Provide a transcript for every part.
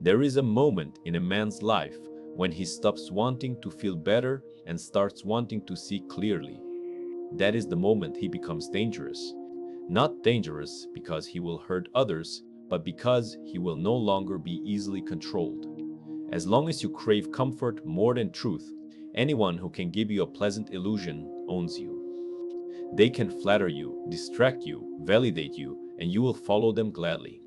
There is a moment in a man's life when he stops wanting to feel better and starts wanting to see clearly. That is the moment he becomes dangerous. Not dangerous because he will hurt others, but because he will no longer be easily controlled. As long as you crave comfort more than truth, anyone who can give you a pleasant illusion owns you. They can flatter you, distract you, validate you, and you will follow them gladly.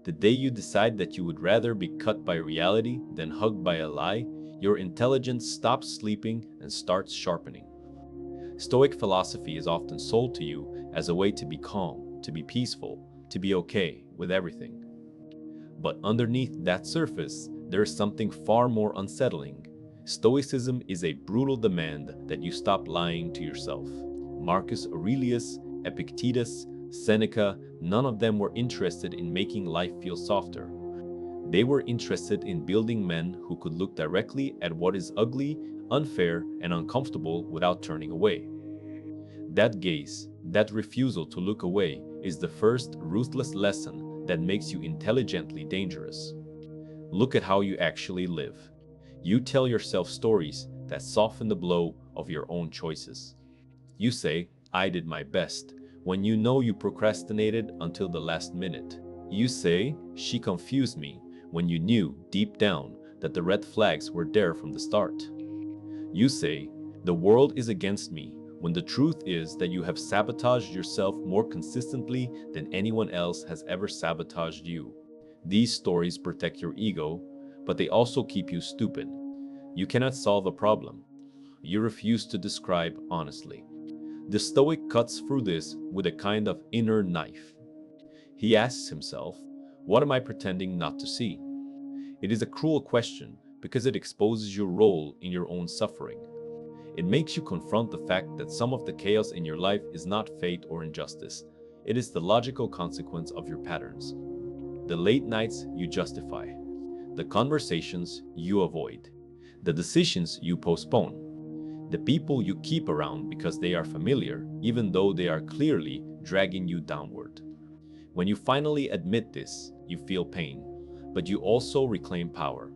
The day you decide that you would rather be cut by reality than hugged by a lie, your intelligence stops sleeping and starts sharpening. Stoic philosophy is often sold to you as a way to be calm, to be peaceful, to be okay with everything. But underneath that surface, there is something far more unsettling. Stoicism is a brutal demand that you stop lying to yourself. Marcus Aurelius, Epictetus, Seneca, none of them were interested in making life feel softer. They were interested in building men who could look directly at what is ugly, unfair, and uncomfortable without turning away. That gaze, that refusal to look away, is the first ruthless lesson that makes you intelligently dangerous. Look at how you actually live. You tell yourself stories that soften the blow of your own choices. You say, "I did my best," when you know you procrastinated until the last minute. You say, "She confused me," when you knew, deep down, that the red flags were there from the start. You say, "The world is against me," when the truth is that you have sabotaged yourself more consistently than anyone else has ever sabotaged you. These stories protect your ego, but they also keep you stupid. You cannot solve a problem. You refuse to describe honestly. The Stoic cuts through this with a kind of inner knife. He asks himself, "What am I pretending not to see?" It is a cruel question because it exposes your role in your own suffering. It makes you confront the fact that some of the chaos in your life is not fate or injustice. It is the logical consequence of your patterns. The late nights you justify, the conversations you avoid, the decisions you postpone, the people you keep around because they are familiar, even though they are clearly dragging you downward. When you finally admit this, you feel pain, but you also reclaim power.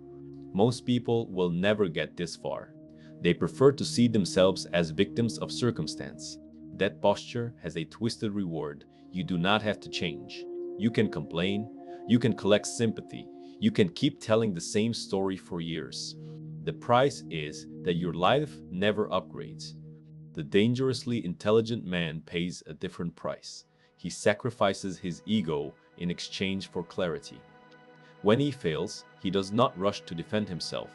Most people will never get this far. They prefer to see themselves as victims of circumstance. That posture has a twisted reward. You do not have to change. You can complain, you can collect sympathy, you can keep telling the same story for years. The price is that your life never upgrades. The dangerously intelligent man pays a different price. He sacrifices his ego in exchange for clarity. When he fails, he does not rush to defend himself.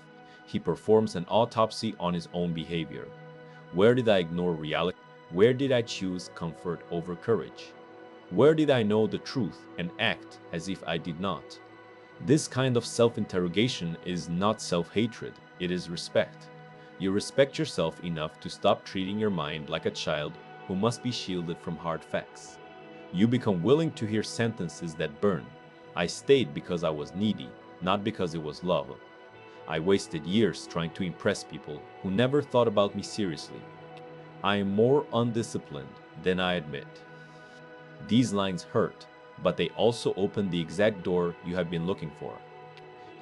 He performs an autopsy on his own behavior. Where did I ignore reality? Where did I choose comfort over courage? Where did I know the truth and act as if I did not? This kind of self-interrogation is not self-hatred, it is respect. You respect yourself enough to stop treating your mind like a child who must be shielded from hard facts. You become willing to hear sentences that burn. I stayed because I was needy, not because it was love. I wasted years trying to impress people who never thought about me seriously. I am more undisciplined than I admit. These lines hurt, but they also open the exact door you have been looking for.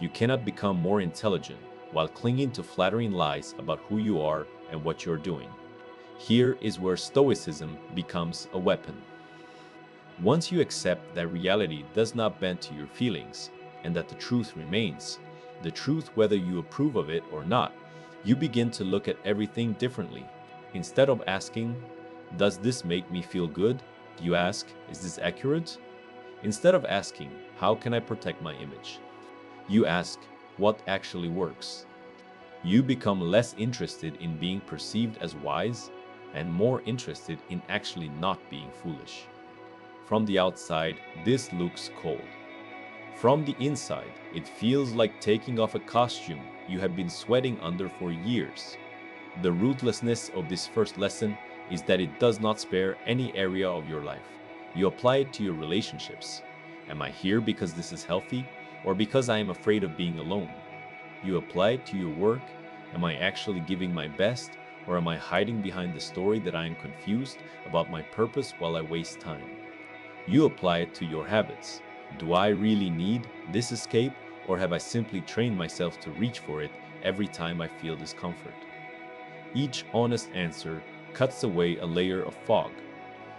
You cannot become more intelligent while clinging to flattering lies about who you are and what you're doing. Here is where Stoicism becomes a weapon. Once you accept that reality does not bend to your feelings and that the truth remains, the truth whether you approve of it or not, you begin to look at everything differently. Instead of asking, "Does this make me feel good?" you ask, "Is this accurate?" Instead of asking, "How can I protect my image?" you ask, "What actually works?" You become less interested in being perceived as wise and more interested in actually not being foolish. From the outside, this looks cold. From the inside, it feels like taking off a costume you have been sweating under for years. The ruthlessness of this first lesson is that it does not spare any area of your life. You apply it to your relationships. Am I here because this is healthy, or because I am afraid of being alone? You apply it to your work. Am I actually giving my best, or am I hiding behind the story that I am confused about my purpose while I waste time? You apply it to your habits. Do I really need this escape, Or have I simply trained myself to reach for it every time I feel discomfort? Each honest answer cuts away a layer of fog.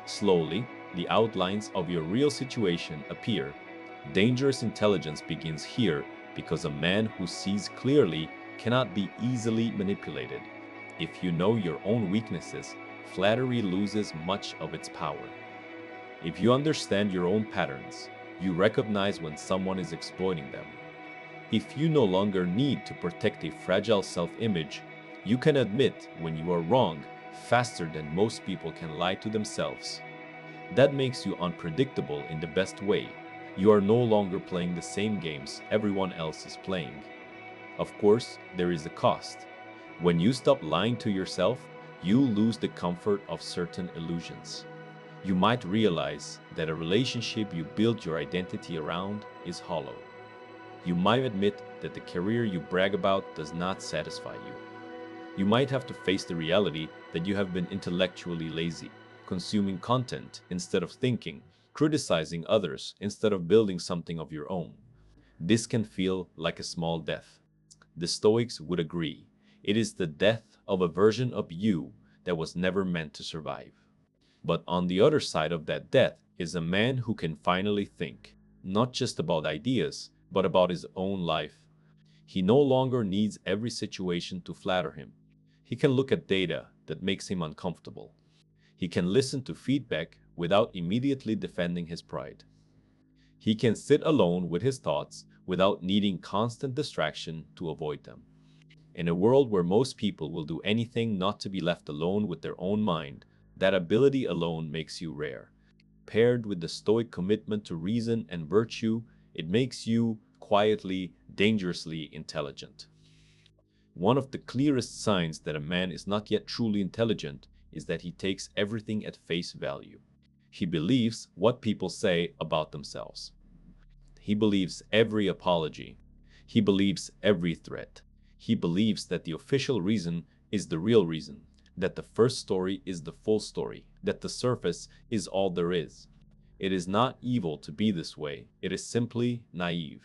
Slowly, the outlines of your real situation appear. Dangerous intelligence begins here because a man who sees clearly cannot be easily manipulated. If you know your own weaknesses, flattery loses much of its power. If you understand your own patterns, you recognize when someone is exploiting them. If you no longer need to protect a fragile self-image, you can admit when you are wrong faster than most people can lie to themselves. That makes you unpredictable in the best way. You are no longer playing the same games everyone else is playing. Of course, there is a cost. When you stop lying to yourself, you lose the comfort of certain illusions. You might realize that a relationship you build your identity around is hollow. You might admit that the career you brag about does not satisfy you. You might have to face the reality that you have been intellectually lazy, consuming content instead of thinking, criticizing others instead of building something of your own. This can feel like a small death. The Stoics would agree. It is the death of a version of you that was never meant to survive. But on the other side of that death is a man who can finally think, not just about ideas, but about his own life. He no longer needs every situation to flatter him. He can look at data that makes him uncomfortable. He can listen to feedback without immediately defending his pride. He can sit alone with his thoughts without needing constant distraction to avoid them. In a world where most people will do anything not to be left alone with their own mind, that ability alone makes you rare. Paired with the Stoic commitment to reason and virtue, it makes you quietly, dangerously intelligent. One of the clearest signs that a man is not yet truly intelligent is that he takes everything at face value. He believes what people say about themselves. He believes every apology. He believes every threat. He believes that the official reason is the real reason, that the first story is the full story, that the surface is all there is. It is not evil to be this way, it is simply naive.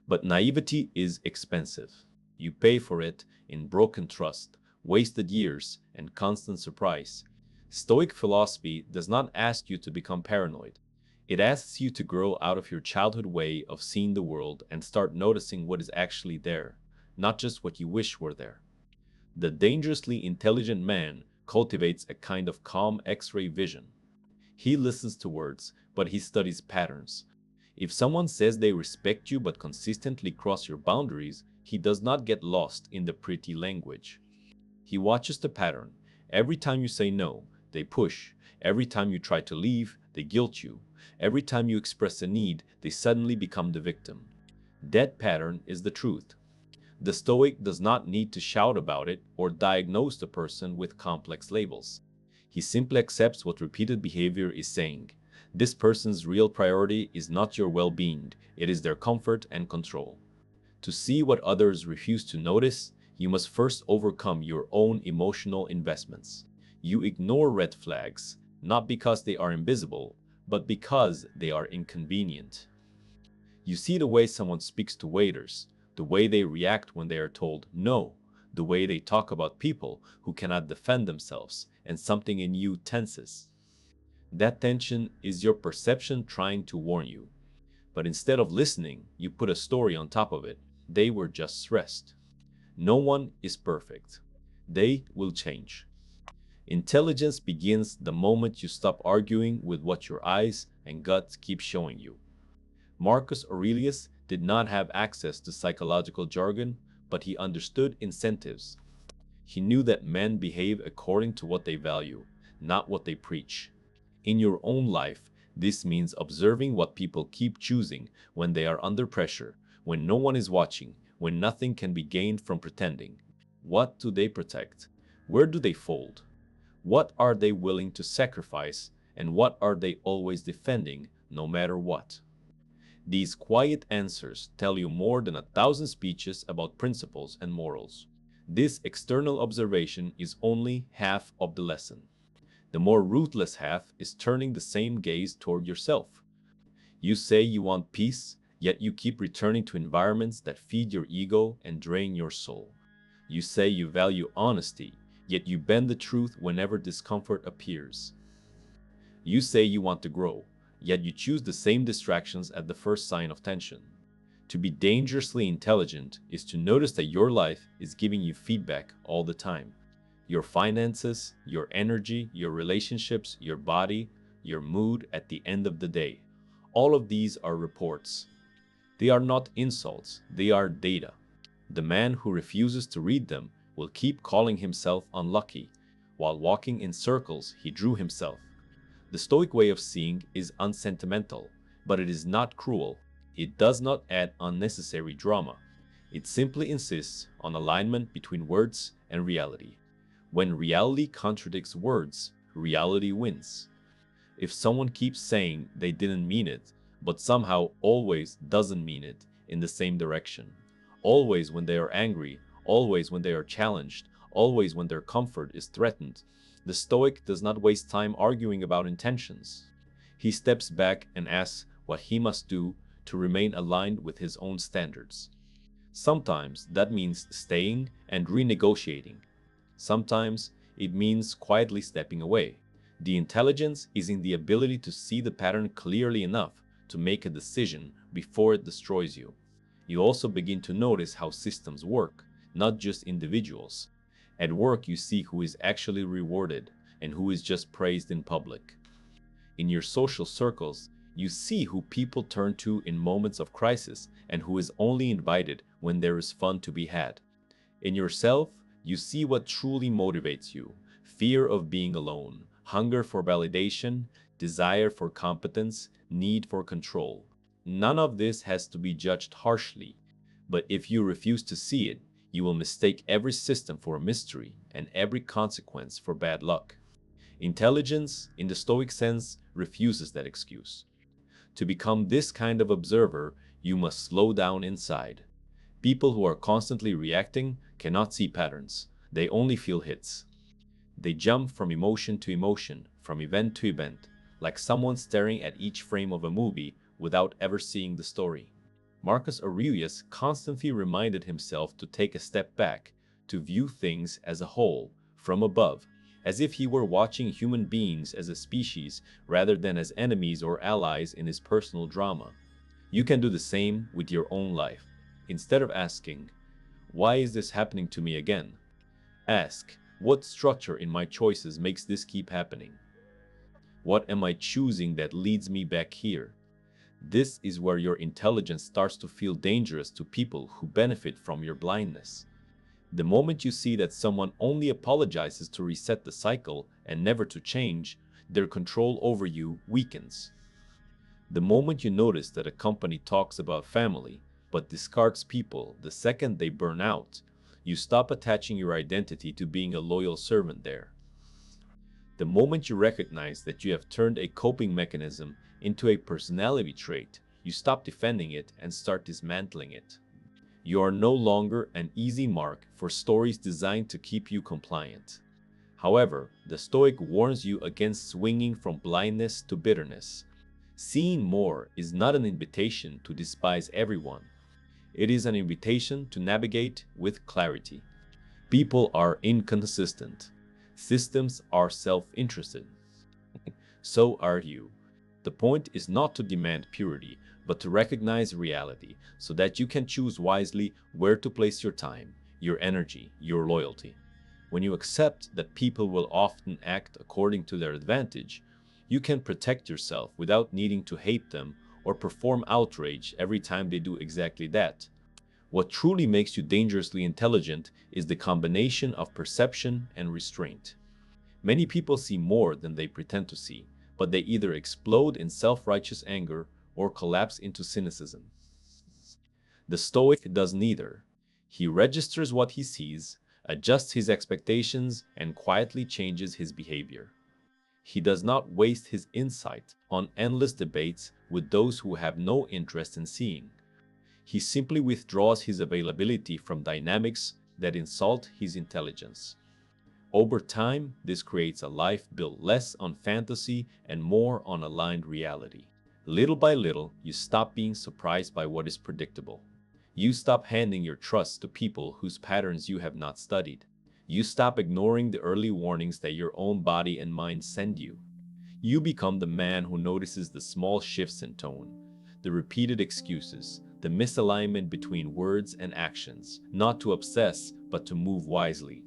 But naivety is expensive. You pay for it in broken trust, wasted years, and constant surprise. Stoic philosophy does not ask you to become paranoid. It asks you to grow out of your childhood way of seeing the world and start noticing what is actually there, not just what you wish were there. The dangerously intelligent man cultivates a kind of calm X-ray vision. He listens to words, but he studies patterns. If someone says they respect you but consistently cross your boundaries, he does not get lost in the pretty language. He watches the pattern. Every time you say no, they push. Every time you try to leave, they guilt you. Every time you express a need, they suddenly become the victim. That pattern is the truth. The Stoic does not need to shout about it or diagnose the person with complex labels. He simply accepts what repeated behavior is saying. This person's real priority is not your well-being, it is their comfort and control. To see what others refuse to notice, you must first overcome your own emotional investments. You ignore red flags, not because they are invisible, but because they are inconvenient. You see the way someone speaks to waiters, the way they react when they are told no, the way they talk about people who cannot defend themselves, and something in you tenses. That tension is your perception trying to warn you. But instead of listening, you put a story on top of it. They were just stressed. No one is perfect. They will change. Intelligence begins the moment you stop arguing with what your eyes and gut keep showing you. Marcus Aurelius did not have access to psychological jargon, but he understood incentives. He knew that men behave according to what they value, not what they preach. In your own life, this means observing what people keep choosing when they are under pressure, when no one is watching, when nothing can be gained from pretending. What do they protect? Where do they fold? What are they willing to sacrifice? And what are they always defending, no matter what? These quiet answers tell you more than 1,000 speeches about principles and morals. This external observation is only half of the lesson. The more ruthless half is turning the same gaze toward yourself. You say you want peace, Yet you keep returning to environments that feed your ego and drain your soul. You say you value honesty, yet you bend the truth whenever discomfort appears. You say you want to grow, yet you choose the same distractions at the first sign of tension. To be dangerously intelligent is to notice that your life is giving you feedback all the time. Your finances, your energy, your relationships, your body, your mood at the end of the day. All of these are reports. They are not insults, they are data. The man who refuses to read them will keep calling himself unlucky. While walking in circles, he drew himself. The Stoic way of seeing is unsentimental, but it is not cruel. It does not add unnecessary drama. It simply insists on alignment between words and reality. When reality contradicts words, reality wins. If someone keeps saying they didn't mean it, but somehow always doesn't mean it in the same direction, always when they are angry, always when they are challenged, always when their comfort is threatened, the Stoic does not waste time arguing about intentions. He steps back and asks what he must do to remain aligned with his own standards. Sometimes that means staying and renegotiating. Sometimes it means quietly stepping away. The intelligence is in the ability to see the pattern clearly enough to make a decision before it destroys you. You also begin to notice how systems work, not just individuals. At work, you see who is actually rewarded and who is just praised in public. In your social circles, you see who people turn to in moments of crisis and who is only invited when there is fun to be had. In yourself, you see what truly motivates you: fear of being alone, hunger for validation, desire for competence, need for control. None of this has to be judged harshly, but if you refuse to see it, you will mistake every system for a mystery and every consequence for bad luck. Intelligence, in the Stoic sense, refuses that excuse. To become this kind of observer, you must slow down inside. People who are constantly reacting cannot see patterns. They only feel hits. They jump from emotion to emotion, from event to event, like someone staring at each frame of a movie without ever seeing the story. Marcus Aurelius constantly reminded himself to take a step back, to view things as a whole, from above, as if he were watching human beings as a species rather than as enemies or allies in his personal drama. You can do the same with your own life. Instead of asking, "Why is this happening to me again?" ask, "What structure in my choices makes this keep happening? What am I choosing that leads me back here?" This is where your intelligence starts to feel dangerous to people who benefit from your blindness. The moment you see that someone only apologizes to reset the cycle and never to change, their control over you weakens. The moment you notice that a company talks about family but discards people the second they burn out, you stop attaching your identity to being a loyal servant there. The moment you recognize that you have turned a coping mechanism into a personality trait, you stop defending it and start dismantling it. You are no longer an easy mark for stories designed to keep you compliant. However, the Stoic warns you against swinging from blindness to bitterness. Seeing more is not an invitation to despise everyone. It is an invitation to navigate with clarity. People are inconsistent. Systems are self-interested. So are you. The point is not to demand purity, but to recognize reality so that you can choose wisely where to place your time, your energy, your loyalty. When you accept that people will often act according to their advantage, you can protect yourself without needing to hate them or perform outrage every time they do exactly that. What truly makes you dangerously intelligent is the combination of perception and restraint. Many people see more than they pretend to see, but they either explode in self-righteous anger or collapse into cynicism. The Stoic does neither. He registers what he sees, adjusts his expectations, and quietly changes his behavior. He does not waste his insight on endless debates with those who have no interest in seeing. He simply withdraws his availability from dynamics that insult his intelligence. Over time, this creates a life built less on fantasy and more on aligned reality. Little by little, you stop being surprised by what is predictable. You stop handing your trust to people whose patterns you have not studied. You stop ignoring the early warnings that your own body and mind send you. You become the man who notices the small shifts in tone, the repeated excuses, the misalignment between words and actions, not to obsess, but to move wisely.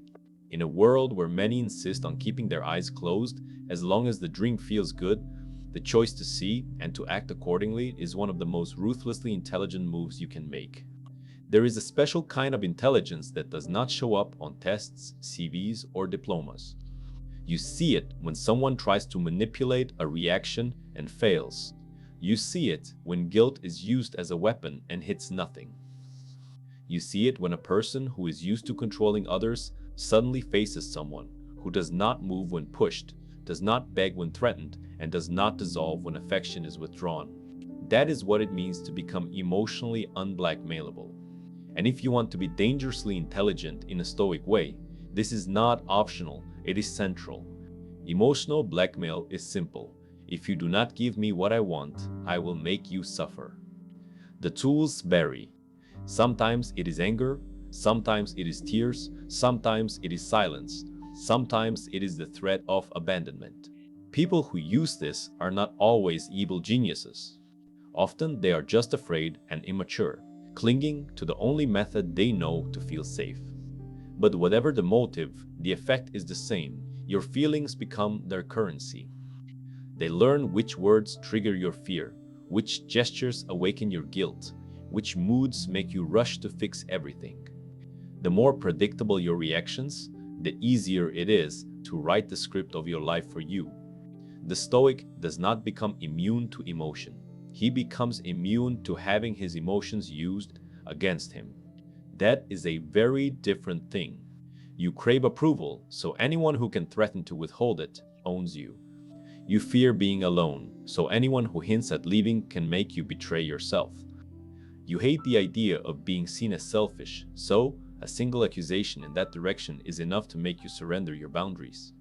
In a world where many insist on keeping their eyes closed, as long as the dream feels good, the choice to see and to act accordingly is one of the most ruthlessly intelligent moves you can make. There is a special kind of intelligence that does not show up on tests, CVs, or diplomas. You see it when someone tries to manipulate a reaction and fails. You see it when guilt is used as a weapon and hits nothing. You see it when a person who is used to controlling others suddenly faces someone who does not move when pushed, does not beg when threatened, and does not dissolve when affection is withdrawn. That is what it means to become emotionally unblackmailable. And if you want to be dangerously intelligent in a Stoic way, this is not optional, it is central. Emotional blackmail is simple. If you do not give me what I want, I will make you suffer. The tools vary. Sometimes it is anger, sometimes it is tears, sometimes it is silence, sometimes it is the threat of abandonment. People who use this are not always evil geniuses. Often they are just afraid and immature, clinging to the only method they know to feel safe. But whatever the motive, the effect is the same. Your feelings become their currency. They learn which words trigger your fear, which gestures awaken your guilt, which moods make you rush to fix everything. The more predictable your reactions, the easier it is to write the script of your life for you. The Stoic does not become immune to emotion. He becomes immune to having his emotions used against him. That is a very different thing. You crave approval, so anyone who can threaten to withhold it owns you. You fear being alone, so anyone who hints at leaving can make you betray yourself. You hate the idea of being seen as selfish, so a single accusation in that direction is enough to make you surrender your boundaries.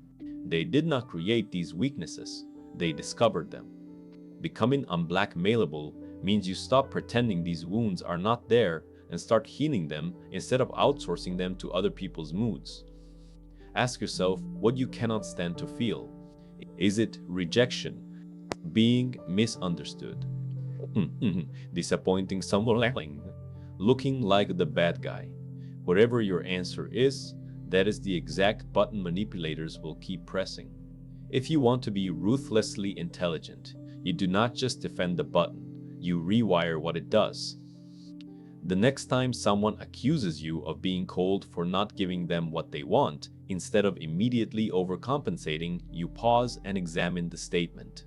They did not create these weaknesses, they discovered them. Becoming unblackmailable means you stop pretending these wounds are not there and start healing them instead of outsourcing them to other people's moods. Ask yourself what you cannot stand to feel. Is it rejection? Being misunderstood? Disappointing someone? Looking like the bad guy? Whatever your answer is, that is the exact button manipulators will keep pressing. If you want to be ruthlessly intelligent, you do not just defend the button, you rewire what it does. The next time someone accuses you of being cold for not giving them what they want, instead of immediately overcompensating, you pause and examine the statement.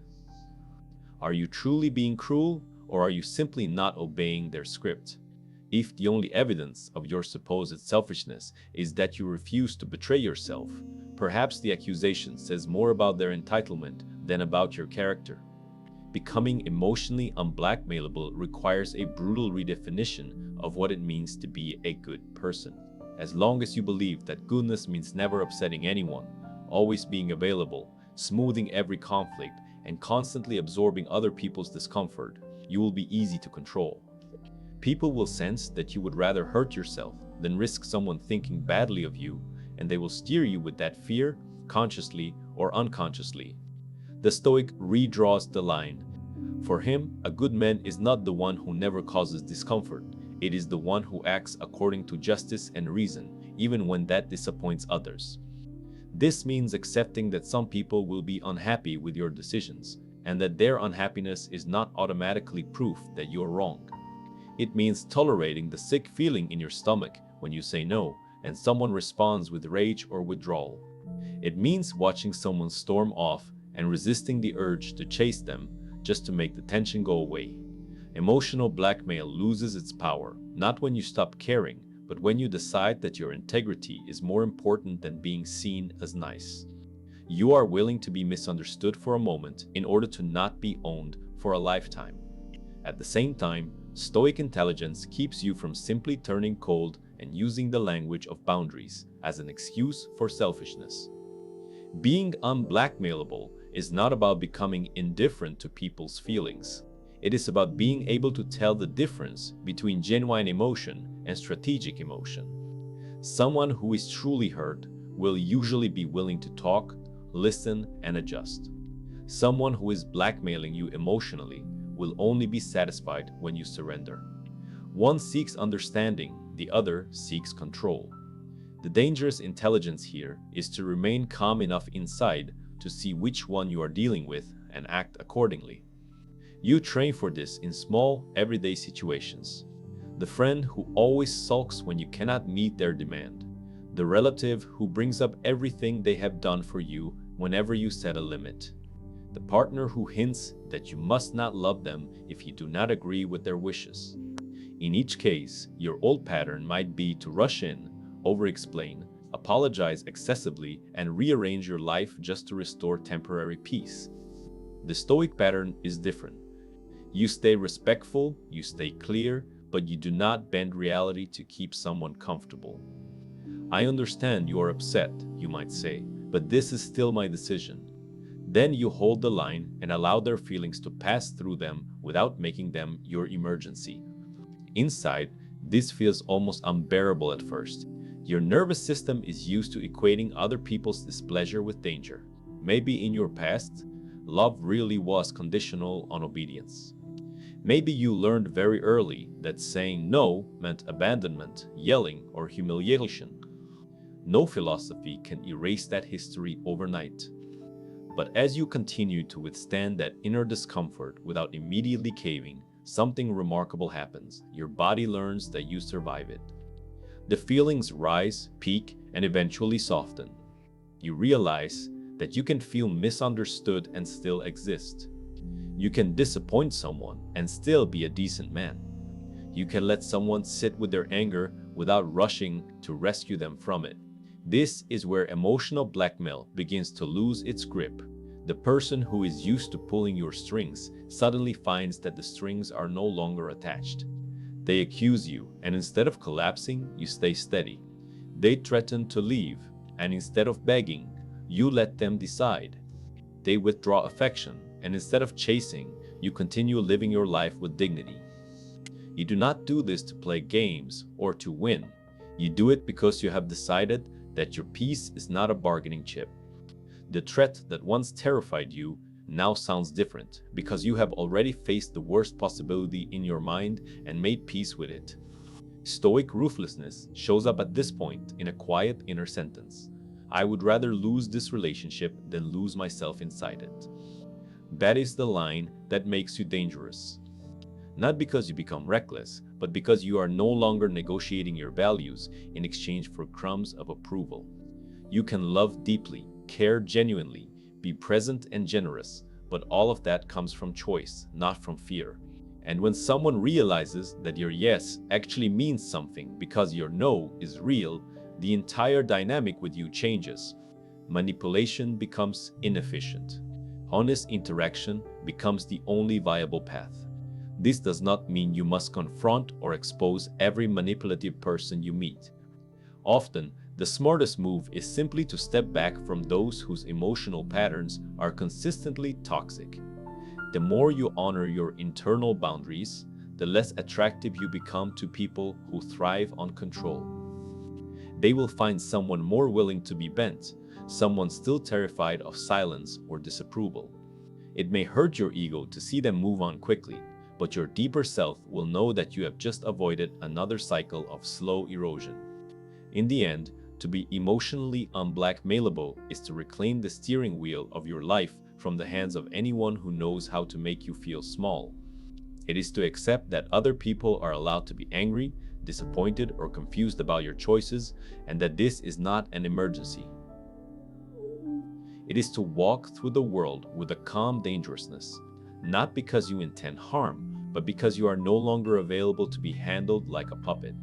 Are you truly being cruel, or are you simply not obeying their script? If the only evidence of your supposed selfishness is that you refuse to betray yourself, perhaps the accusation says more about their entitlement than about your character. Becoming emotionally unblackmailable requires a brutal redefinition of what it means to be a good person. As long as you believe that goodness means never upsetting anyone, always being available, smoothing every conflict, and constantly absorbing other people's discomfort, you will be easy to control. People will sense that you would rather hurt yourself than risk someone thinking badly of you, and they will steer you with that fear, consciously or unconsciously. The Stoic redraws the line. For him, a good man is not the one who never causes discomfort. It is the one who acts according to justice and reason, even when that disappoints others. This means accepting that some people will be unhappy with your decisions, and that their unhappiness is not automatically proof that you are wrong. It means tolerating the sick feeling in your stomach when you say no, and someone responds with rage or withdrawal. It means watching someone storm off and resisting the urge to chase them just to make the tension go away. Emotional blackmail loses its power, not when you stop caring, but when you decide that your integrity is more important than being seen as nice. You are willing to be misunderstood for a moment in order to not be owned for a lifetime. At the same time, Stoic intelligence keeps you from simply turning cold and using the language of boundaries as an excuse for selfishness. Being unblackmailable is not about becoming indifferent to people's feelings. It is about being able to tell the difference between genuine emotion and strategic emotion. Someone who is truly hurt will usually be willing to talk, listen, and adjust. Someone who is blackmailing you emotionally will only be satisfied when you surrender. One seeks understanding, the other seeks control. The dangerous intelligence here is to remain calm enough inside to see which one you are dealing with and act accordingly. You train for this in small, everyday situations. The friend who always sulks when you cannot meet their demand. The relative who brings up everything they have done for you whenever you set a limit. The partner who hints that you must not love them if you do not agree with their wishes. In each case, your old pattern might be to rush in, over-explain, apologize excessively, and rearrange your life just to restore temporary peace. The Stoic pattern is different. You stay respectful, you stay clear, but you do not bend reality to keep someone comfortable. I understand you are upset, you might say, but this is still my decision. Then you hold the line and allow their feelings to pass through them without making them your emergency. Inside, this feels almost unbearable at first. Your nervous system is used to equating other people's displeasure with danger. Maybe in your past, love really was conditional on obedience. Maybe you learned very early that saying no meant abandonment, yelling, or humiliation. No philosophy can erase that history overnight. But as you continue to withstand that inner discomfort without immediately caving, something remarkable happens. Your body learns that you survive it. The feelings rise, peak, and eventually soften. You realize that you can feel misunderstood and still exist. You can disappoint someone and still be a decent man. You can let someone sit with their anger without rushing to rescue them from it. This is where emotional blackmail begins to lose its grip. The person who is used to pulling your strings suddenly finds that the strings are no longer attached. They accuse you, and instead of collapsing, you stay steady. They threaten to leave, and instead of begging, you let them decide. They withdraw affection, and instead of chasing, you continue living your life with dignity. You do not do this to play games or to win. You do it because you have decided that your peace is not a bargaining chip. The threat that once terrified you now sounds different because you have already faced the worst possibility in your mind and made peace with it. Stoic ruthlessness shows up at this point in a quiet inner sentence. I would rather lose this relationship than lose myself inside it. That is the line that makes you dangerous. Not because you become reckless, but because you are no longer negotiating your values in exchange for crumbs of approval. You can love deeply, care genuinely, be present and generous, but all of that comes from choice, not from fear. And when someone realizes that your yes actually means something because your no is real, the entire dynamic with you changes. Manipulation becomes inefficient. Honest interaction becomes the only viable path. This does not mean you must confront or expose every manipulative person you meet. Often, the smartest move is simply to step back from those whose emotional patterns are consistently toxic. The more you honor your internal boundaries, the less attractive you become to people who thrive on control. They will find someone more willing to be bent, someone still terrified of silence or disapproval. It may hurt your ego to see them move on quickly, but your deeper self will know that you have just avoided another cycle of slow erosion. In the end, to be emotionally unblackmailable is to reclaim the steering wheel of your life from the hands of anyone who knows how to make you feel small. It is to accept that other people are allowed to be angry, disappointed, or confused about your choices, and that this is not an emergency. It is to walk through the world with a calm dangerousness, not because you intend harm, but because you are no longer available to be handled like a puppet.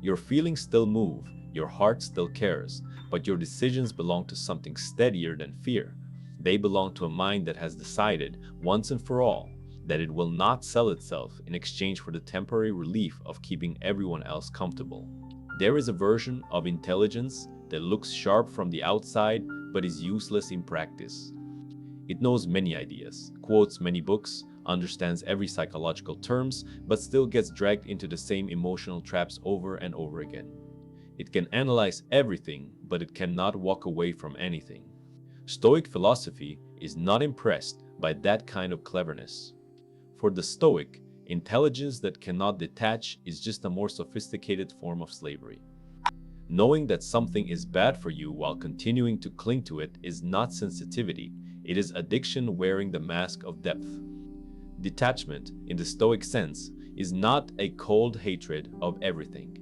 Your feelings still move, your heart still cares, but your decisions belong to something steadier than fear. They belong to a mind that has decided, once and for all, that it will not sell itself in exchange for the temporary relief of keeping everyone else comfortable. There is a version of intelligence that looks sharp from the outside but is useless in practice. It knows many ideas, quotes many books, understands every psychological terms, but still gets dragged into the same emotional traps over and over again. It can analyze everything, but it cannot walk away from anything. Stoic philosophy is not impressed by that kind of cleverness. For the Stoic, intelligence that cannot detach is just a more sophisticated form of slavery. Knowing that something is bad for you while continuing to cling to it is not sensitivity, it is addiction wearing the mask of depth. Detachment, in the Stoic sense, is not a cold hatred of everything.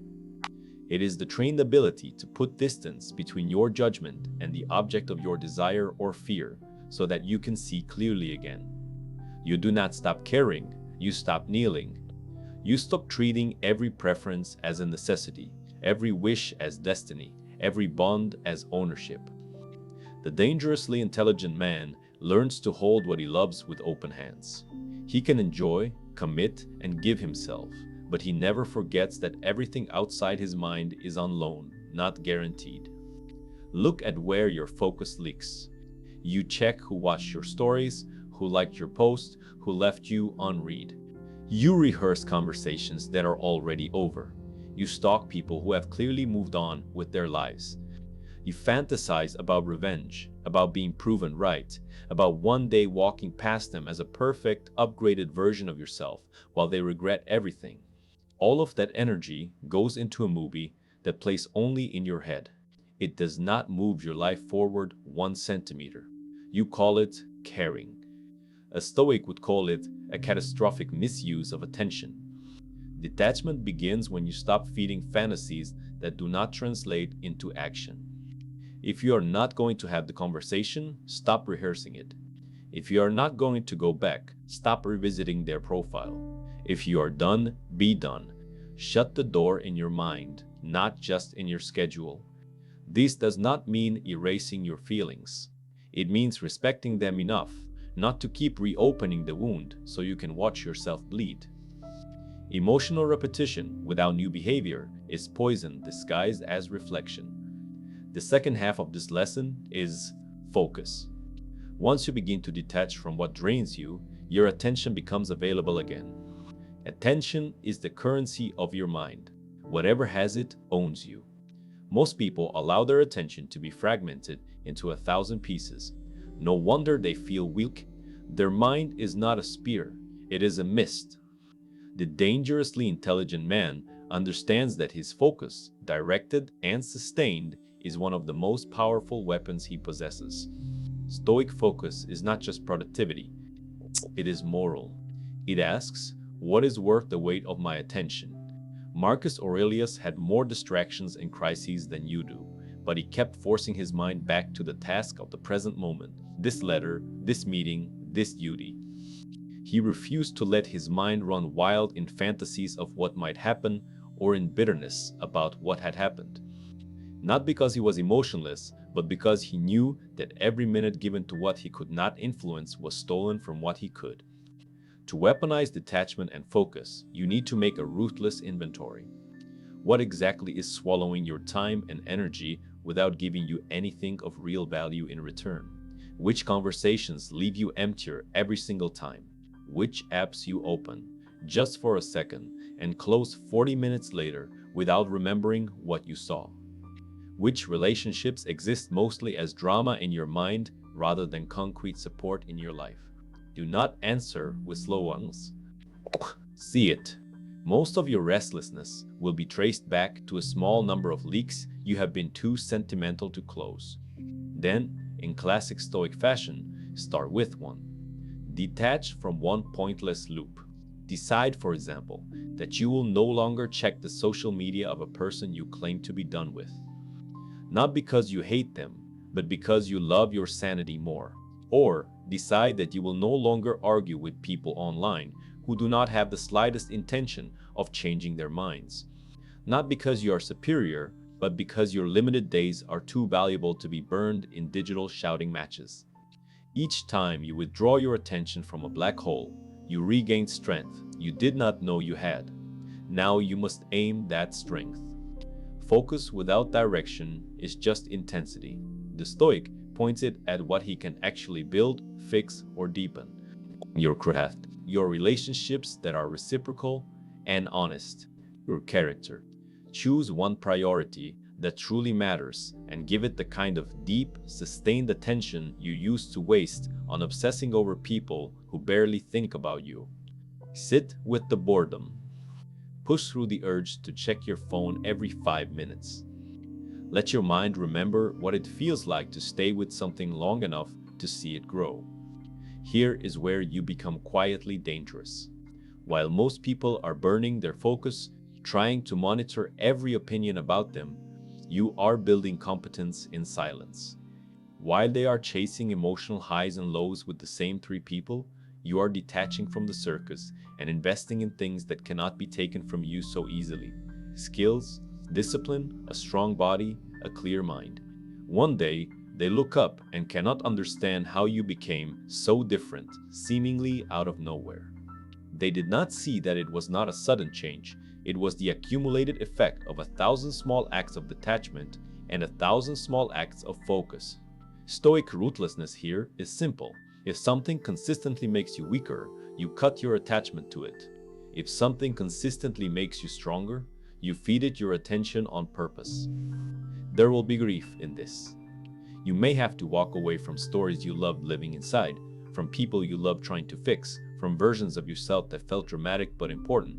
It is the trained ability to put distance between your judgment and the object of your desire or fear so that you can see clearly again. You do not stop caring, you stop kneeling. You stop treating every preference as a necessity, every wish as destiny, every bond as ownership. The dangerously intelligent man learns to hold what he loves with open hands. He can enjoy, commit, and give himself, but he never forgets that everything outside his mind is on loan, not guaranteed. Look at where your focus leaks. You check who watched your stories, who liked your post, who left you unread. You rehearse conversations that are already over. You stalk people who have clearly moved on with their lives. You fantasize about revenge, about being proven right, about one day walking past them as a perfect, upgraded version of yourself while they regret everything. All of that energy goes into a movie that plays only in your head. It does not move your life forward 1 centimeter. You call it caring. A Stoic would call it a catastrophic misuse of attention. Detachment begins when you stop feeding fantasies that do not translate into action. If you are not going to have the conversation, stop rehearsing it. If you are not going to go back, stop revisiting their profile. If you are done, be done. Shut the door in your mind, not just in your schedule. This does not mean erasing your feelings. It means respecting them enough not to keep reopening the wound so you can watch yourself bleed. Emotional repetition without new behavior is poison disguised as reflection. The second half of this lesson is focus. Once you begin to detach from what drains you, your attention becomes available again. Attention is the currency of your mind. Whatever has it owns you. Most people allow their attention to be fragmented into 1,000 pieces. No wonder they feel weak. Their mind is not a spear, it is a mist. The dangerously intelligent man understands that his focus, directed and sustained, is one of the most powerful weapons he possesses. Stoic focus is not just productivity, it is moral. It asks, what is worth the weight of my attention? Marcus Aurelius had more distractions and crises than you do, but he kept forcing his mind back to the task of the present moment, this letter, this meeting, this duty. He refused to let his mind run wild in fantasies of what might happen or in bitterness about what had happened. Not because he was emotionless, but because he knew that every minute given to what he could not influence was stolen from what he could. To weaponize detachment and focus, you need to make a ruthless inventory. What exactly is swallowing your time and energy without giving you anything of real value in return? Which conversations leave you emptier every single time? Which apps you open, just for a second, and close 40 minutes later without remembering what you saw? Which relationships exist mostly as drama in your mind rather than concrete support in your life? Do not answer with slow ones. See it. Most of your restlessness will be traced back to a small number of leaks you have been too sentimental to close. Then, in classic Stoic fashion, start with one. Detach from one pointless loop. Decide, for example, that you will no longer check the social media of a person you claim to be done with. Not because you hate them, but because you love your sanity more. Or decide that you will no longer argue with people online who do not have the slightest intention of changing their minds. Not because you are superior, but because your limited days are too valuable to be burned in digital shouting matches. Each time you withdraw your attention from a black hole, you regain strength you did not know you had. Now you must aim that strength. Focus without direction is just intensity. The Stoic points it at what he can actually build, fix, or deepen. Your craft. your relationships that are reciprocal and honest, your character. Choose one priority that truly matters and give it the kind of deep, sustained attention you used to waste on obsessing over people who barely think about you. Sit with the boredom. Push through the urge to check your phone every 5 minutes. Let your mind remember what it feels like to stay with something long enough to see it grow. Here is where you become quietly dangerous. While most people are burning their focus, trying to monitor every opinion about them, you are building competence in silence. While they are chasing emotional highs and lows with the same three people, you are detaching from the circus and investing in things that cannot be taken from you so easily. Skills, discipline, a strong body, a clear mind. One day, they look up and cannot understand how you became so different, seemingly out of nowhere. They did not see that it was not a sudden change, it was the accumulated effect of 1,000 small acts of detachment and 1,000 small acts of focus. Stoic ruthlessness here is simple. If something consistently makes you weaker, you cut your attachment to it. If something consistently makes you stronger, you feed it your attention on purpose. There will be grief in this. You may have to walk away from stories you loved living inside, from people you loved trying to fix, from versions of yourself that felt dramatic but important.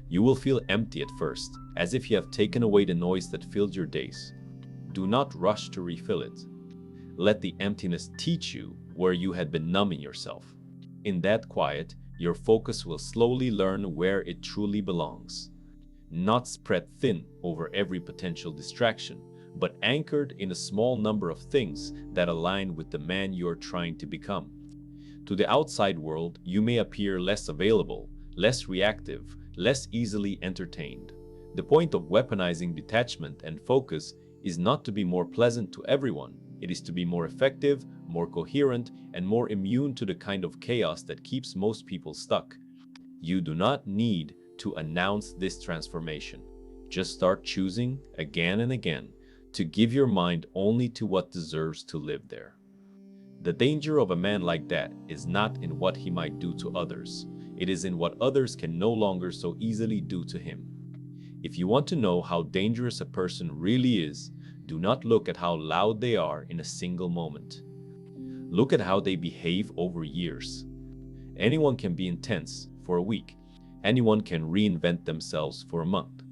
You will feel empty at first, as if you have taken away the noise that filled your days. Do not rush to refill it. Let the emptiness teach you where you had been numbing yourself. In that quiet, your focus will slowly learn where it truly belongs. Not spread thin over every potential distraction, but anchored in a small number of things that align with the man you are trying to become. To the outside world, you may appear less available, less reactive, less easily entertained. The point of weaponizing detachment and focus is not to be more pleasant to everyone. It is to be more effective, more coherent, and more immune to the kind of chaos that keeps most people stuck. You do not need to announce this transformation. Just start choosing, again and again, to give your mind only to what deserves to live there. The danger of a man like that is not in what he might do to others. It is in what others can no longer so easily do to him. If you want to know how dangerous a person really is, do not look at how loud they are in a single moment. Look at how they behave over years. Anyone can be intense for a week. Anyone can reinvent themselves for a month.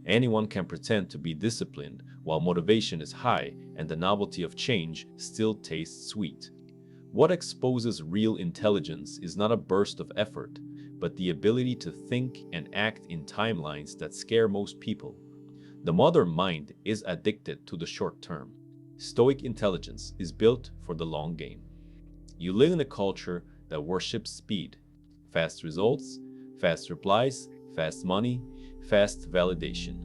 Anyone can pretend to be disciplined while motivation is high and the novelty of change still tastes sweet. What exposes real intelligence is not a burst of effort, but the ability to think and act in timelines that scare most people. The modern mind is addicted to the short term. Stoic intelligence is built for the long game. You live in a culture that worships speed, fast results, fast replies, fast money, fast validation.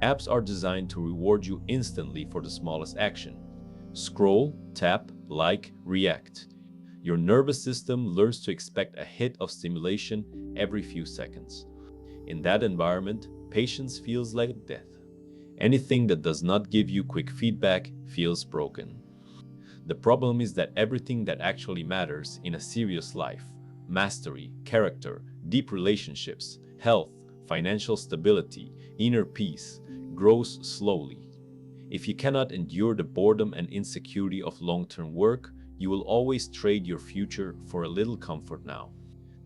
Apps are designed to reward you instantly for the smallest action. Scroll, tap, like, react. Your nervous system learns to expect a hit of stimulation every few seconds. In that environment, patience feels like death. Anything that does not give you quick feedback feels broken. The problem is that everything that actually matters in a serious life, mastery, character, deep relationships, health, financial stability, inner peace, grows slowly. If you cannot endure the boredom and insecurity of long-term work, you will always trade your future for a little comfort now.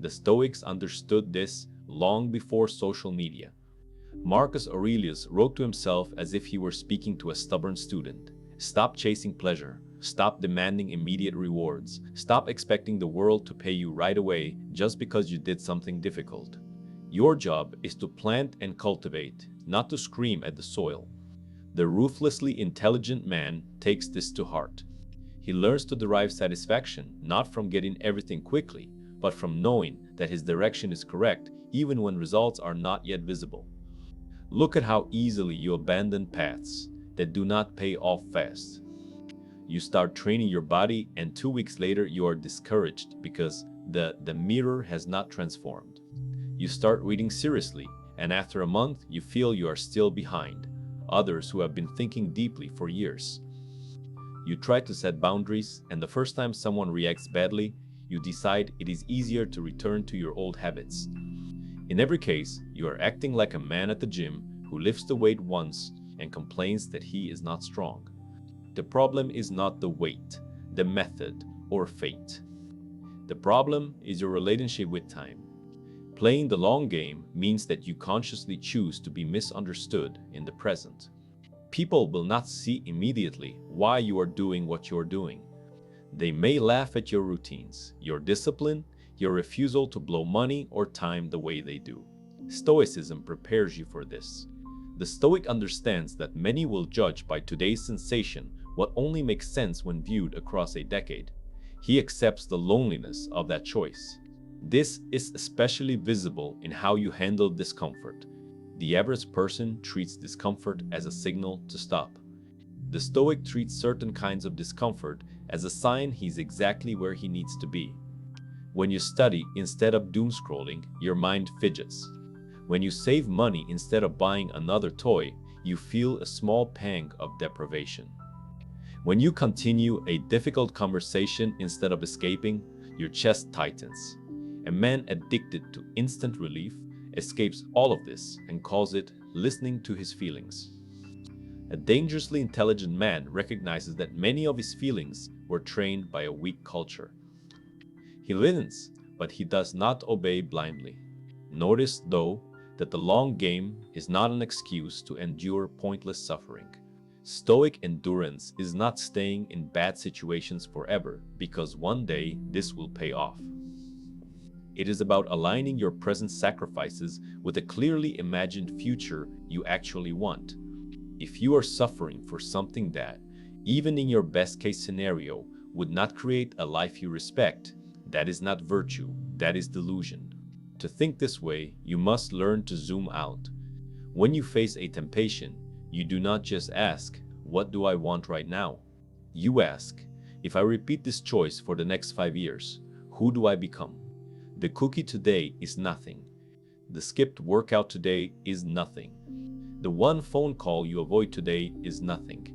The Stoics understood this long before social media. Marcus Aurelius wrote to himself as if he were speaking to a stubborn student. Stop chasing pleasure. Stop demanding immediate rewards. Stop expecting the world to pay you right away just because you did something difficult. Your job is to plant and cultivate, not to scream at the soil. The ruthlessly intelligent man takes this to heart. He learns to derive satisfaction not from getting everything quickly, but from knowing that his direction is correct even when results are not yet visible. Look at how easily you abandon paths that do not pay off fast. You start training your body and 2 weeks later you are discouraged because the mirror has not transformed. You start reading seriously and after a month you feel you are still behind others who have been thinking deeply for years. You try to set boundaries and the first time someone reacts badly, you decide it is easier to return to your old habits. In every case, you are acting like a man at the gym who lifts the weight once and complains that he is not strong. The problem is not the weight, the method, or fate. The problem is your relationship with time. Playing the long game means that you consciously choose to be misunderstood in the present. People will not see immediately why you are doing what you're doing. They may laugh at your routines, your discipline, your refusal to blow money or time the way they do. Stoicism prepares you for this. The Stoic understands that many will judge by today's sensation what only makes sense when viewed across a decade. He accepts the loneliness of that choice. This is especially visible in how you handle discomfort. The average person treats discomfort as a signal to stop. The Stoic treats certain kinds of discomfort as a sign he's exactly where he needs to be. When you study instead of doom scrolling, your mind fidgets. When you save money instead of buying another toy, you feel a small pang of deprivation. When you continue a difficult conversation instead of escaping, your chest tightens. A man addicted to instant relief escapes all of this and calls it listening to his feelings. A dangerously intelligent man recognizes that many of his feelings were trained by a weak culture. He listens, but he does not obey blindly. Notice, though, that the long game is not an excuse to endure pointless suffering. Stoic endurance is not staying in bad situations forever because one day this will pay off. It is about aligning your present sacrifices with a clearly imagined future you actually want. If you are suffering for something that, even in your best case scenario, would not create a life you respect, that is not virtue, that is delusion. To think this way, you must learn to zoom out. When you face a temptation, you do not just ask, "What do I want right now?" You ask, "If I repeat this choice for the next 5 years, who do I become?" The cookie today is nothing. The skipped workout today is nothing. The one phone call you avoid today is nothing.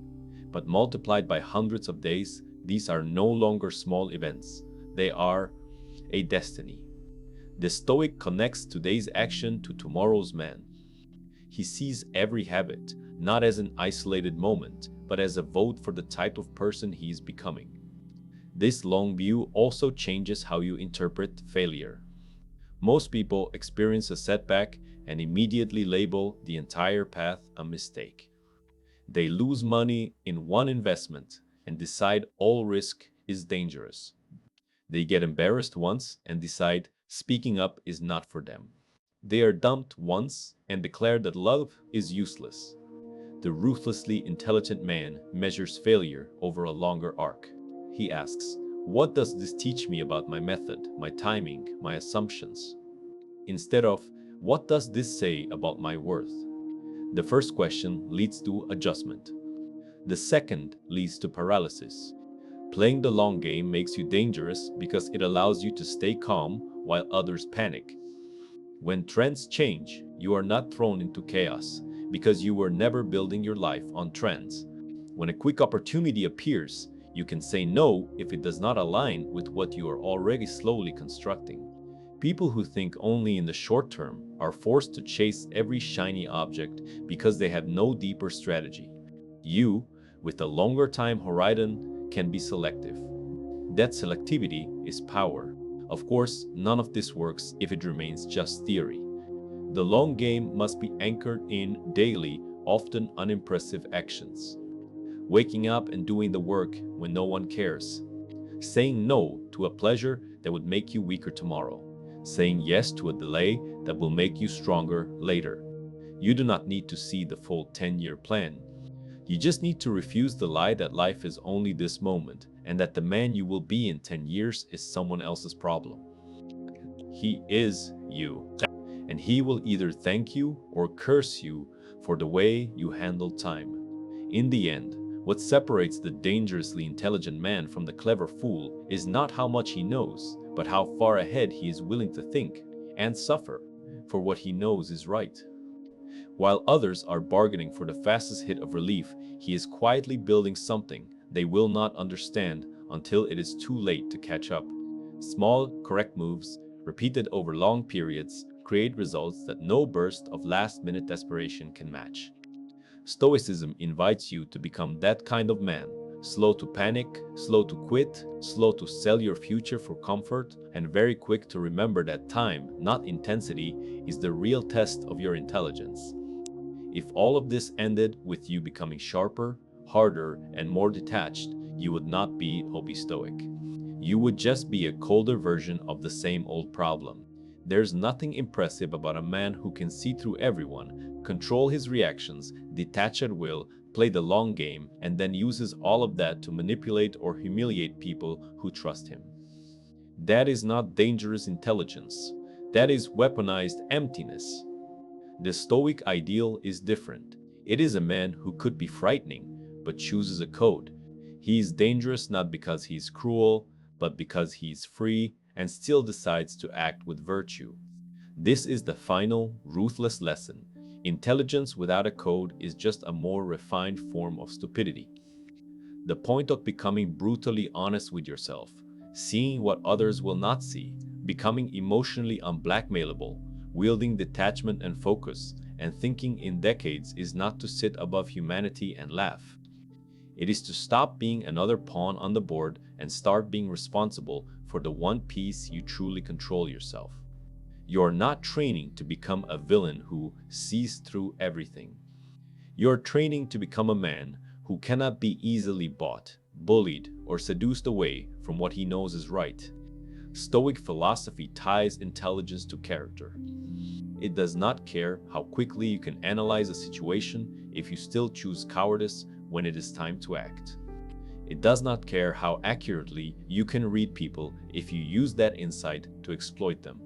But multiplied by hundreds of days, these are no longer small events. They are a destiny. The Stoic connects today's action to tomorrow's man. He sees every habit not as an isolated moment, but as a vote for the type of person he is becoming. This long view also changes how you interpret failure. Most people experience a setback and immediately label the entire path a mistake. They lose money in one investment and decide all risk is dangerous. They get embarrassed once and decide speaking up is not for them. They are dumped once and declare that love is useless. The ruthlessly intelligent man measures failure over a longer arc. He asks, "What does this teach me about my method, my timing, my assumptions?" Instead of, "What does this say about my worth?" The first question leads to adjustment. The second leads to paralysis. Playing the long game makes you dangerous because it allows you to stay calm while others panic. When trends change, you are not thrown into chaos because you were never building your life on trends. When a quick opportunity appears, you can say no if it does not align with what you are already slowly constructing. People who think only in the short term are forced to chase every shiny object because they have no deeper strategy. You, with a longer time horizon, can be selective. That selectivity is power. Of course, none of this works if it remains just theory. The long game must be anchored in daily, often unimpressive actions. Waking up and doing the work when no one cares. Saying no to a pleasure that would make you weaker tomorrow. Saying yes to a delay that will make you stronger later. You do not need to see the full 10-year plan. You just need to refuse the lie that life is only this moment and that the man you will be in 10 years is someone else's problem. He is you, and he will either thank you or curse you for the way you handle time. In the end, what separates the dangerously intelligent man from the clever fool is not how much he knows, but how far ahead he is willing to think and suffer for what he knows is right. While others are bargaining for the fastest hit of relief, he is quietly building something they will not understand until it is too late to catch up. Small, correct moves, repeated over long periods, create results that no burst of last-minute desperation can match. Stoicism invites you to become that kind of man, slow to panic, slow to quit, slow to sell your future for comfort, and very quick to remember that time, not intensity, is the real test of your intelligence. If all of this ended with you becoming sharper, harder, and more detached, you would not be stoic. You would just be a colder version of the same old problem. There's nothing impressive about a man who can see through everyone, control his reactions, detach at will, play the long game, and then uses all of that to manipulate or humiliate people who trust him. That is not dangerous intelligence. That is weaponized emptiness. The Stoic ideal is different. It is a man who could be frightening, but chooses a code. He is dangerous not because he is cruel, but because he is free and still decides to act with virtue. This is the final, ruthless lesson. Intelligence without a code is just a more refined form of stupidity. The point of becoming brutally honest with yourself, seeing what others will not see, becoming emotionally unblackmailable, wielding detachment and focus, and thinking in decades is not to sit above humanity and laugh. It is to stop being another pawn on the board and start being responsible for the one piece you truly control yourself. You are not training to become a villain who sees through everything. You are training to become a man who cannot be easily bought, bullied, or seduced away from what he knows is right. Stoic philosophy ties intelligence to character. It does not care how quickly you can analyze a situation if you still choose cowardice when it is time to act. It does not care how accurately you can read people if you use that insight to exploit them.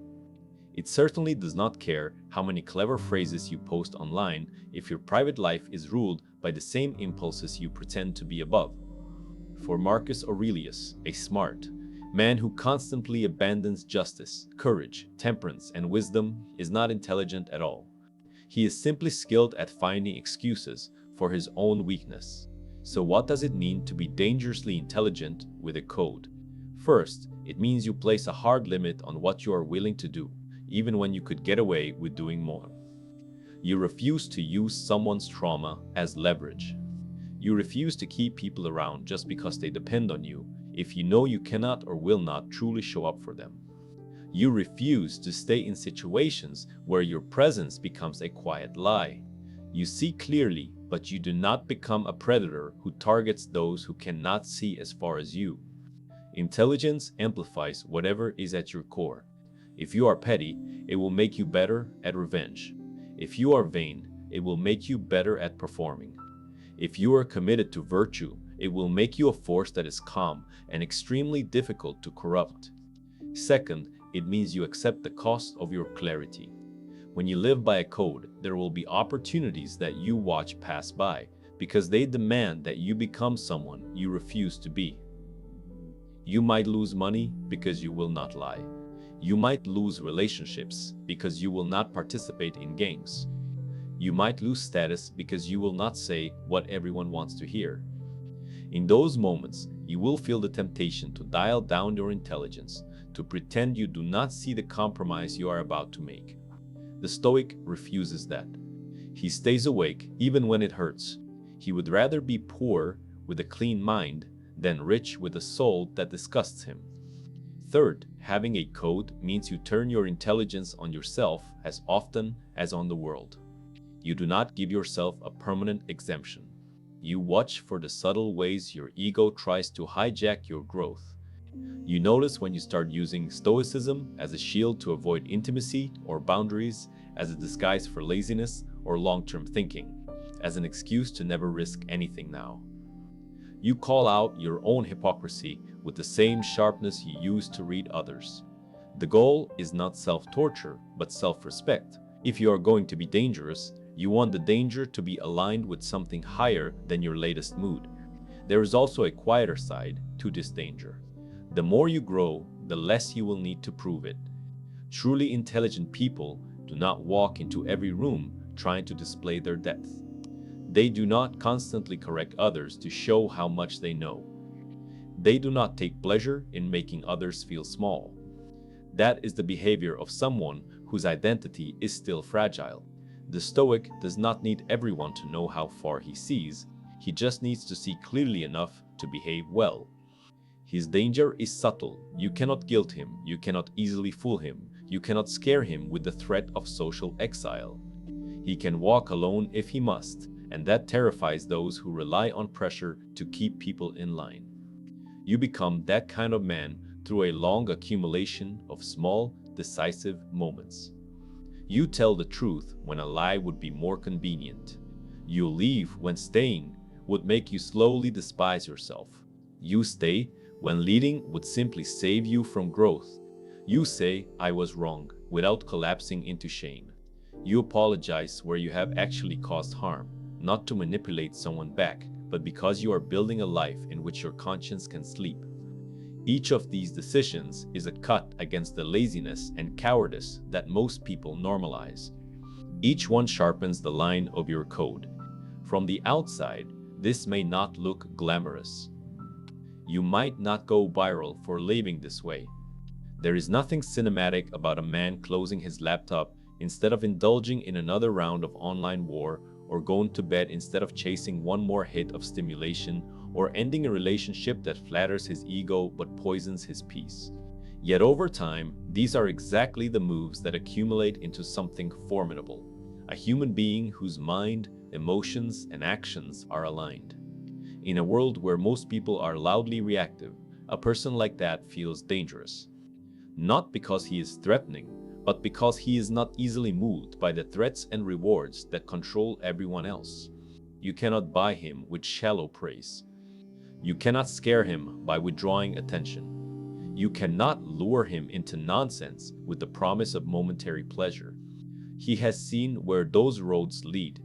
It certainly does not care how many clever phrases you post online if your private life is ruled by the same impulses you pretend to be above. For Marcus Aurelius, a smart man who constantly abandons justice, courage, temperance, and wisdom is not intelligent at all. He is simply skilled at finding excuses for his own weakness. So what does it mean to be dangerously intelligent with a code? First, it means you place a hard limit on what you are willing to do, even when you could get away with doing more. You refuse to use someone's trauma as leverage. You refuse to keep people around just because they depend on you, if you know you cannot or will not truly show up for them. You refuse to stay in situations where your presence becomes a quiet lie. You see clearly, but you do not become a predator who targets those who cannot see as far as you. Intelligence amplifies whatever is at your core. If you are petty, it will make you better at revenge. If you are vain, it will make you better at performing. If you are committed to virtue, it will make you a force that is calm and extremely difficult to corrupt. Second, it means you accept the cost of your clarity. When you live by a code, there will be opportunities that you watch pass by because they demand that you become someone you refuse to be. You might lose money because you will not lie. You might lose relationships because you will not participate in games. You might lose status because you will not say what everyone wants to hear. In those moments, you will feel the temptation to dial down your intelligence, to pretend you do not see the compromise you are about to make. The Stoic refuses that. He stays awake even when it hurts. He would rather be poor with a clean mind than rich with a soul that disgusts him. Third, having a code means you turn your intelligence on yourself as often as on the world. You do not give yourself a permanent exemption. You watch for the subtle ways your ego tries to hijack your growth. You notice when you start using Stoicism as a shield to avoid intimacy or boundaries, as a disguise for laziness or long-term thinking, as an excuse to never risk anything now. You call out your own hypocrisy with the same sharpness you use to read others. The goal is not self-torture, but self-respect. If you are going to be dangerous, you want the danger to be aligned with something higher than your latest mood. There is also a quieter side to this danger. The more you grow, the less you will need to prove it. Truly intelligent people do not walk into every room trying to display their depth. They do not constantly correct others to show how much they know. They do not take pleasure in making others feel small. That is the behavior of someone whose identity is still fragile. The Stoic does not need everyone to know how far he sees, he just needs to see clearly enough to behave well. His danger is subtle. You cannot guilt him, you cannot easily fool him, you cannot scare him with the threat of social exile. He can walk alone if he must, and that terrifies those who rely on pressure to keep people in line. You become that kind of man through a long accumulation of small, decisive moments. You tell the truth when a lie would be more convenient. You leave when staying would make you slowly despise yourself. You stay when leading would simply save you from growth. You say, "I was wrong," without collapsing into shame. You apologize where you have actually caused harm, not to manipulate someone back, but because you are building a life in which your conscience can sleep. Each of these decisions is a cut against the laziness and cowardice that most people normalize. Each one sharpens the line of your code. From the outside, this may not look glamorous. You might not go viral for living this way. There is nothing cinematic about a man closing his laptop instead of indulging in another round of online war, or going to bed instead of chasing one more hit of stimulation, or ending a relationship that flatters his ego but poisons his peace. Yet over time, these are exactly the moves that accumulate into something formidable. A human being whose mind, emotions, and actions are aligned. In a world where most people are loudly reactive, a person like that feels dangerous. Not because he is threatening, but because he is not easily moved by the threats and rewards that control everyone else. You cannot buy him with shallow praise. You cannot scare him by withdrawing attention. You cannot lure him into nonsense with the promise of momentary pleasure. He has seen where those roads lead.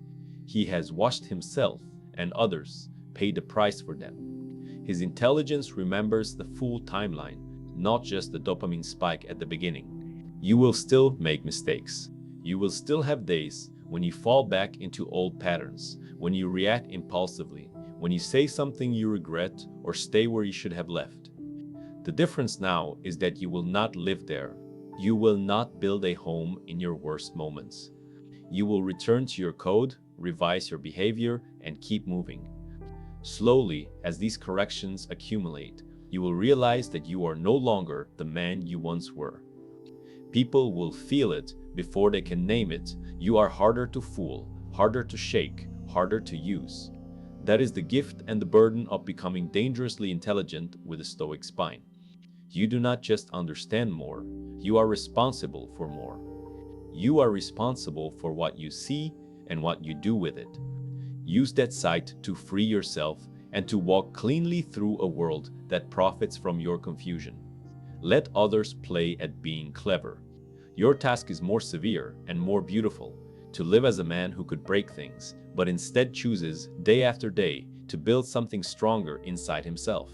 He has watched himself and others pay the price for them. His intelligence remembers the full timeline, not just the dopamine spike at the beginning. You will still make mistakes. You will still have days when you fall back into old patterns, when you react impulsively, when you say something you regret or stay where you should have left. The difference now is that you will not live there. You will not build a home in your worst moments. You will return to your code, revise your behavior, and keep moving. Slowly, as these corrections accumulate, you will realize that you are no longer the man you once were. People will feel it before they can name it. You are harder to fool, harder to shake, harder to use. That is the gift and the burden of becoming dangerously intelligent with a Stoic spine. You do not just understand more, you are responsible for more. You are responsible for what you see and what you do with it. Use that sight to free yourself and to walk cleanly through a world that profits from your confusion. Let others play at being clever. Your task is more severe and more beautiful, to live as a man who could break things, but instead chooses, day after day, to build something stronger inside himself.